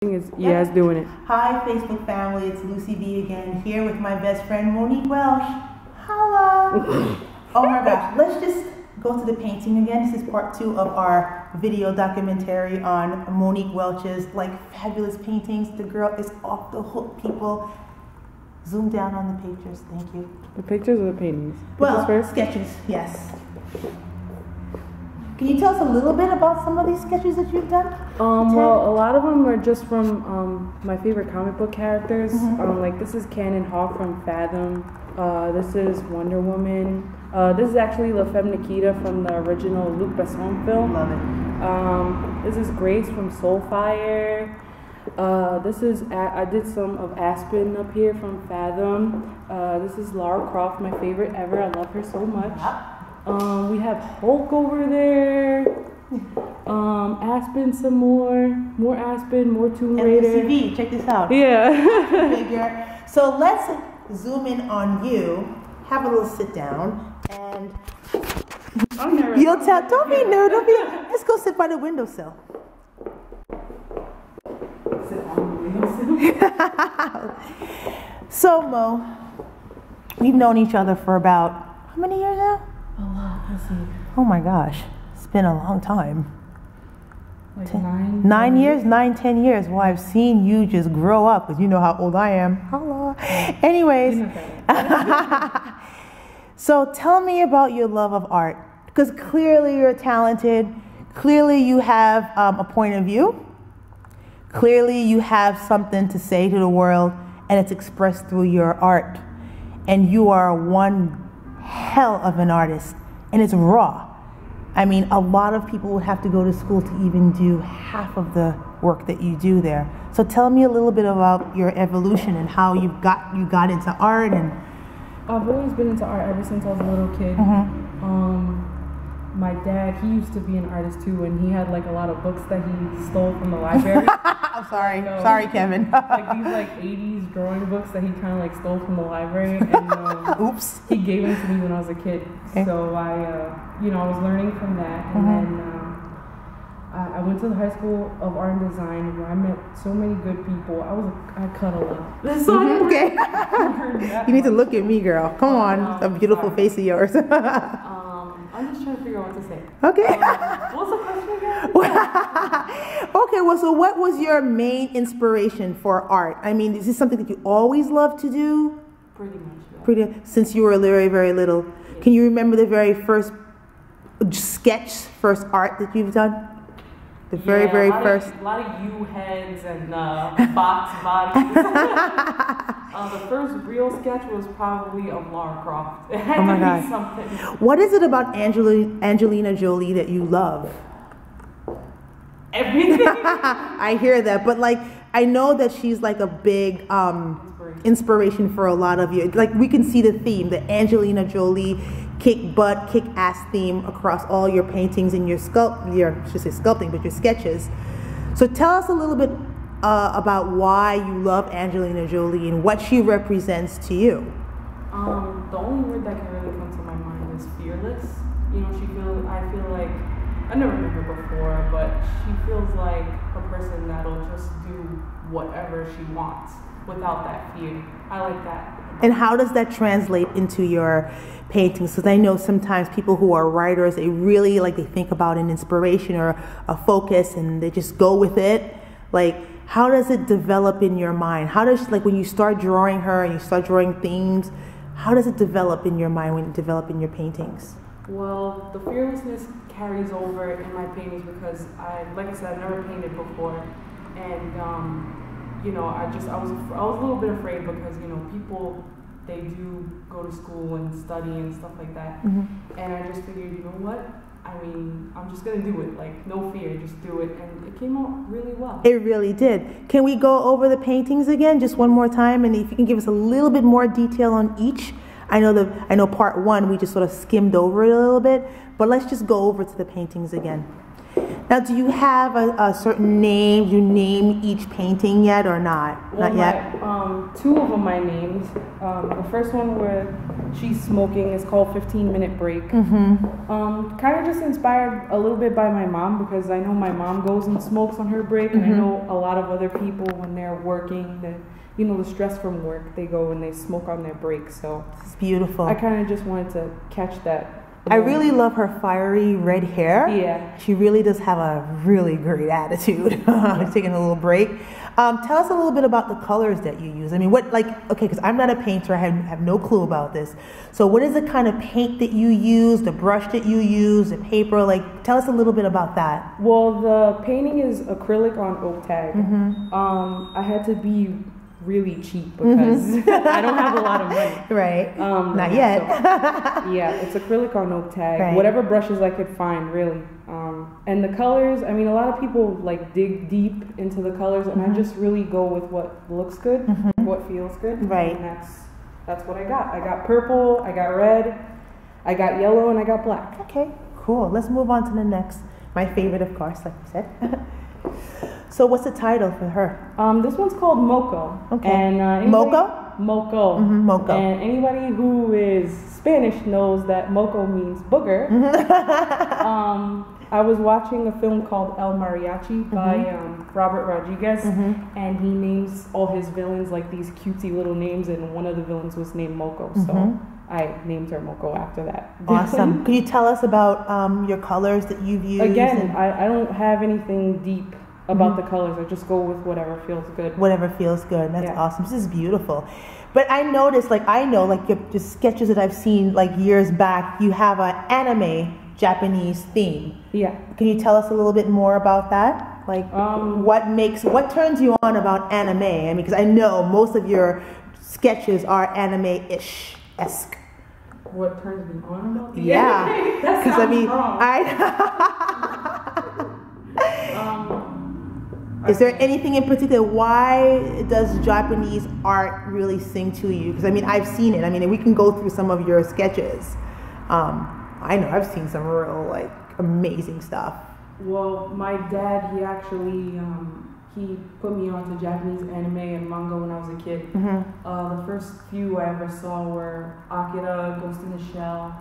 Yeah, it's doing it. Hi, Facebook family. It's Lucie B again, here with my best friend Monique Welsh. Holla! Oh my gosh, let's just go to the painting again. This is part 2 of our video documentary on Monique Welch's fabulous paintings. The girl is off the hook, people. Zoom down on the pictures. Thank you. The pictures or the paintings? Well, first? sketches. Yes. Can you tell us a little bit about some of these sketches that you've done? Well, a lot of them are just from my favorite comic book characters. Like this is Cannon Hawk from Fathom. This is Wonder Woman. This is actually La Femme Nikita from the original Luc Besson film. Love it. This is Grace from Soulfire. This is I did some of Aspen up here from Fathom. This is Lara Croft, my favorite ever. I love her so much. We have Hulk over there. Aspen some more Aspen, more Tomb Raider. And Lucie B, check this out. Yeah. Figure. So let's zoom in on you. Have a little sit down, and you'll tell. Don't be nervous. Don't be. Let's go sit by the windowsill. Sit on the windowsill. So Mo, we've known each other for about how many years now? A lot. Let's see. Oh my gosh, it's been a long time. Like 9 years, 10 years. Well, I've seen you just grow up, because you know how old I am. Hello. Anyways, so tell me about your love of art, because clearly you're talented. Clearly you have a point of view. Clearly you have something to say to the world, and it's expressed through your art. And you are one hell of an artist, and it's raw. I mean, a lot of people would have to go to school to even do half of the work that you do there. So tell me a little bit about your evolution and how you got into art. And I've always been into art ever since I was a little kid. My dad, he used to be an artist too, and he had a lot of books that he stole from the library. I'm sorry, sorry, Kevin. These 80s drawing books that he kind of stole from the library, and oops, he gave them to me when I was a kid. Okay. So I was learning from that, and then I went to the High School of Art and Design, where I met so many good people. I cut a lot. So okay. You need to look at me, girl. Come on, a beautiful face of yours. I'm just trying to figure out what to say. Okay. What's the question again? Okay, well, so what was your main inspiration for art? I mean, is this something that you always loved to do? Pretty much, yeah. Since you were very, very little. Yeah. Can you remember the very first first art that you've done? The very first. A lot of U-heads and box bodies. The first real sketch was probably of Lara Croft. It had to be something. What is it about Angelina Jolie that you love? Everything. I hear that, but I know that she's a big inspiration for a lot of you. We can see the theme, the Angelina Jolie kick butt, kick ass theme across all your paintings and your sculpting, but your sketches. So tell us a little bit about why you love Angelina Jolie and what she represents to you. The only word that can really come to my mind is fearless. I feel like, I've never met her before, but she feels like a person that'll just do whatever she wants without that fear. I like that. And how does that translate into your paintings? Because I know sometimes people who are writers, they really they think about an inspiration or a focus, and they just go with it. How does it develop in your mind? How does when you start drawing her and you start drawing themes, how does it develop in your mind when it develops in your paintings? Well, the fearlessness carries over in my paintings because like I said, I've never painted before, and I was a little bit afraid because people, they do go to school and study and stuff like that, and I just figured, you know what? I mean, I'm just gonna do it, no fear, just do it, and it came out really well. It really did. Can we go over the paintings again, just one more time, and if you can give us a little bit more detail on each? I know part 1 we just sort of skimmed over it a little bit, but let's just go over to the paintings again. Now, do you have a certain name? Do you name each painting yet or not? Well, Not yet? Two of them my names. The first one where she's smoking is called 15-Minute Break. Mm-hmm. Kind of just inspired a little bit by my mom, because I know my mom goes and smokes on her break, and I know a lot of other people when they're working, the stress from work, they go and they smoke on their break. So It's beautiful. I kind of just wanted to catch that. I really love her fiery red hair. Yeah. She really does have a really great attitude. Taking a little break. Tell us a little bit about the colors that you use. I mean, because I'm not a painter, I have no clue about this. So what is the kind of paint that you use, the brush that you use, the paper? Like, tell us a little bit about that. Well, the painting is acrylic on oak tag. I had to be really cheap because I don't have a lot of money. Right. Not yet. So, yeah, it's acrylic on oak tag. Right. Whatever brushes I could find, really. And the colors, I mean, a lot of people like dig deep into the colors, and I just really go with what looks good, what feels good. Right. And that's what I got. I got purple, I got red, I got yellow, and I got black. Okay, cool. Let's move on to the next. My favorite, of course, like you said. So what's the title for her? This one's called Moco. Okay. And Moco? Moco. Moco. And anybody who is Spanish knows that moco means booger. I was watching a film called El Mariachi by Robert Rodriguez, and he names all his villains like these cutesy little names, and one of the villains was named Moco. So I named her Moco after that. Awesome. Can you tell us about your colors that you've used? Again, I don't have anything deep about the colors. I just go with whatever feels good. Whatever feels good. That's awesome. This is beautiful. But I noticed, your sketches that I've seen like years back, you have an anime Japanese theme. Yeah. Can you tell us a little bit more about that? Like, what turns you on about anime? I mean, because I know most of your sketches are anime-ish-esque. What turns me on about the Yeah. anime? That sounds wrong. Is there anything in particular? Why does Japanese art really sing to you? Because I mean, I've seen it. I mean, we can go through some of your sketches. I know I've seen some real amazing stuff. Well, my dad, he actually he put me onto Japanese anime and manga when I was a kid. The first few I ever saw were Akira, Ghost in the Shell.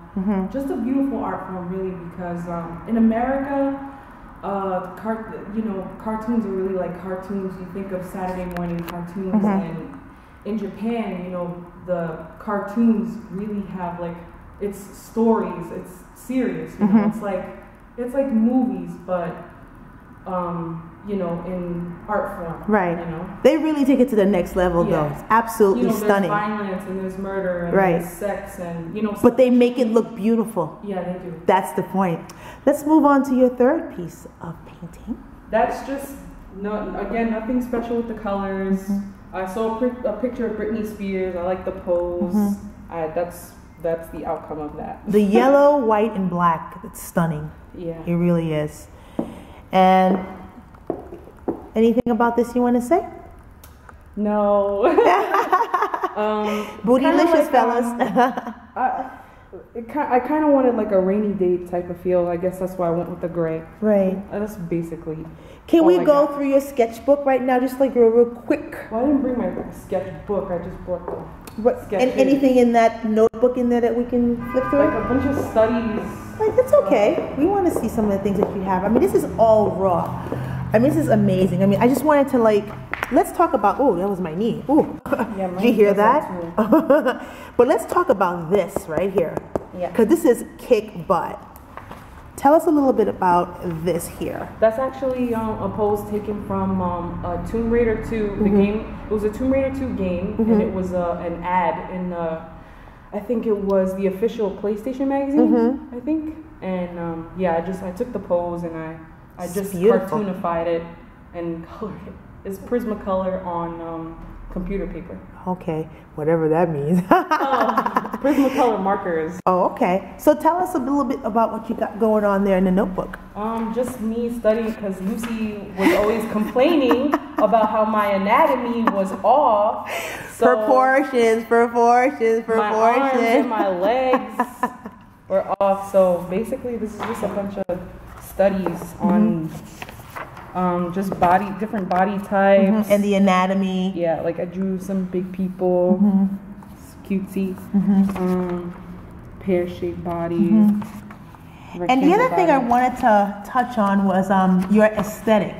Just a beautiful art form, really, because in America, cartoons are really like cartoons. You think of Saturday morning cartoons, and in Japan, the cartoons really have it's stories. It's serious. It's like movies, but in art form. Right. They really take it to the next level, though. It's absolutely stunning. There's violence and there's murder and there's sex and But they make it look beautiful. Yeah, they do. That's the point. Let's move on to your third piece of painting. That's just nothing special with the colors. I saw a picture of Britney Spears. I like the pose. That's the outcome of that. The yellow, white, and black. It's stunning. Yeah. It really is. And anything about this you want to say? No. Bootylicious, fellas. I kind of wanted a rainy day type of feel. I guess that's why I went with the gray. Right. That's basically. Can we go through your sketchbook right now, just real quick? Well, I didn't bring my sketchbook. I just brought the sketches. And anything in that notebook in there that we can flip through? A bunch of studies. That's okay. We want to see some of the things that you have. I mean, this is all raw. I mean, this is amazing. I mean, I just wanted to let's talk about, that was my knee. Ooh, yeah, did you hear that? But let's talk about this right here. Yeah. Because this is kick butt. Tell us a little bit about this here. That's actually a pose taken from Tomb Raider 2, the game. It was a Tomb Raider 2 game, and it was an ad in, I think it was the official PlayStation magazine, I think. And I took the pose and I just cartoonified it and colored it. It's Prismacolor on computer paper. Okay, whatever that means. Prismacolor markers. Oh, okay. So tell us a little bit about what you got going on there in the notebook. Just me studying because Lucie was always complaining about how my anatomy was off. So proportions. My arms and my legs were off. So basically, this is just a bunch of studies on just different body types. And the anatomy. Yeah, like I drew some big people, it's cutesy, pear-shaped body. And the other thing I wanted to touch on was your aesthetic.